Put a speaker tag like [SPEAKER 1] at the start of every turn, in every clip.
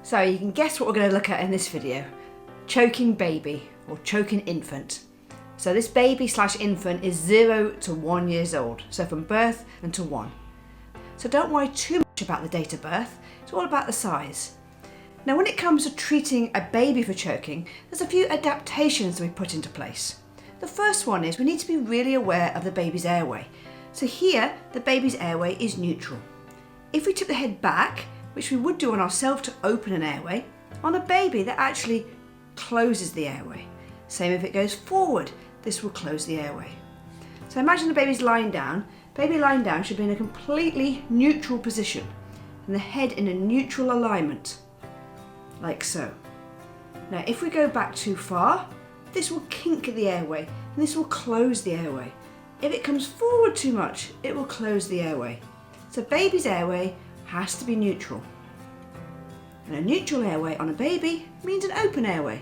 [SPEAKER 1] So you can guess what we're going to look at in this video. Choking baby or choking infant. So this baby/infant is 0 to 1 years old. So from birth until 1. So don't worry too much about the date of birth. It's all about the size. Now when it comes to treating a baby for choking, there's a few adaptations that we put into place. The first one is we need to be really aware of the baby's airway. So here, the baby's airway is neutral. If we tip the head back, which we would do on ourselves to open an airway, on a baby that actually closes the airway. Same if it goes forward, this will close the airway. So imagine the baby's lying down. Baby lying down should be in a completely neutral position and the head in a neutral alignment, like so. Now if we go back too far, this will kink the airway and this will close the airway. If it comes forward too much, it will close the airway. So baby's airway has to be neutral. And a neutral airway on a baby means an open airway.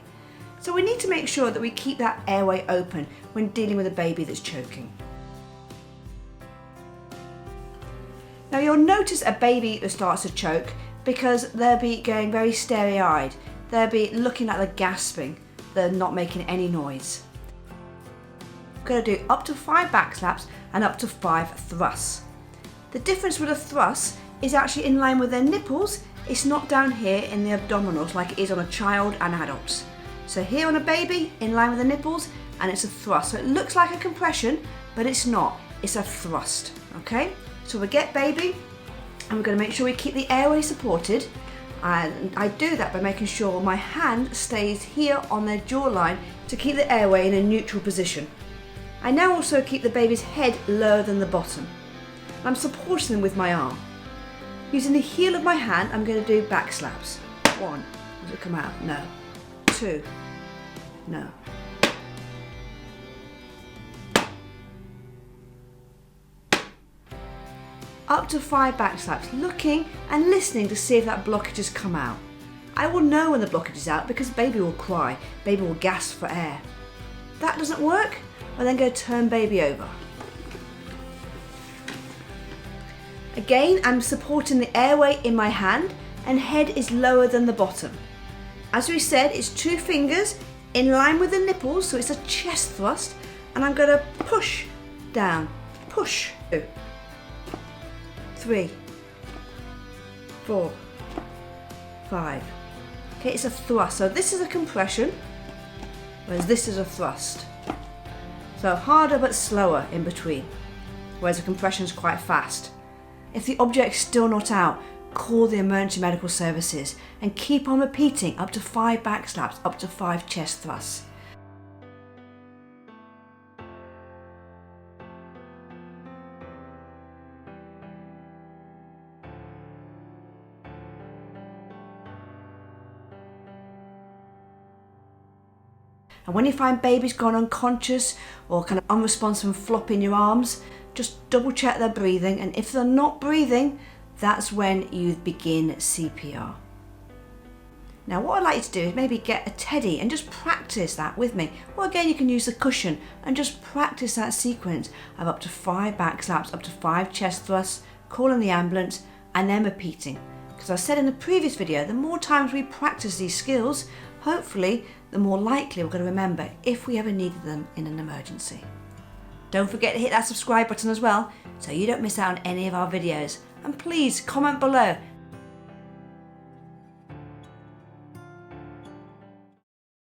[SPEAKER 1] So we need to make sure that we keep that airway open when dealing with a baby that's choking. Now you'll notice a baby that starts to choke because they'll be going very starry-eyed. They'll be looking at the gasping. They're not making any noise. We're going to do up to 5 back slaps and up to 5 thrusts. The difference with a thrust is actually in line with their nipples. It's not down here in the abdominals like it is on a child and adults. So here on a baby, in line with the nipples, and it's a thrust. So it looks like a compression, but it's not. It's a thrust, okay? So we get baby, and we're going to make sure we keep the airway supported. And I do that by making sure my hand stays here on their jawline to keep the airway in a neutral position. I now also keep the baby's head lower than the bottom. I'm supporting them with my arm. Using the heel of my hand, I'm going to do back slaps. 1, does it come out? No. 2, no. Up to 5 back slaps, looking and listening to see if that blockage has come out. I will know when the blockage is out because baby will cry, baby will gasp for air. If that doesn't work, I'll then go turn baby over. Again, I'm supporting the airway in my hand and head is lower than the bottom. As we said, it's 2 fingers in line with the nipples, so it's a chest thrust, and I'm going to push down, push. 2, 3, 4, 5. Okay, it's a thrust. So this is a compression, whereas this is a thrust. So harder but slower in between, whereas a compression is quite fast. If the object's still not out, call the emergency medical services and keep on repeating up to 5 back slaps, up to 5 chest thrusts. And when you find baby's gone unconscious or kind of unresponsive and flopping your arms, just double check their breathing, and if they're not breathing, that's when you begin CPR. Now what I'd like you to do is maybe get a teddy and just practice that with me. Or again, you can use the cushion and just practice that sequence of up to 5 back slaps, up to 5 chest thrusts, calling the ambulance, and then repeating. Because I said in the previous video, the more times we practice these skills, hopefully the more likely we're going to remember if we ever needed them in an emergency. Don't forget to hit that subscribe button as well so you don't miss out on any of our videos. And please comment below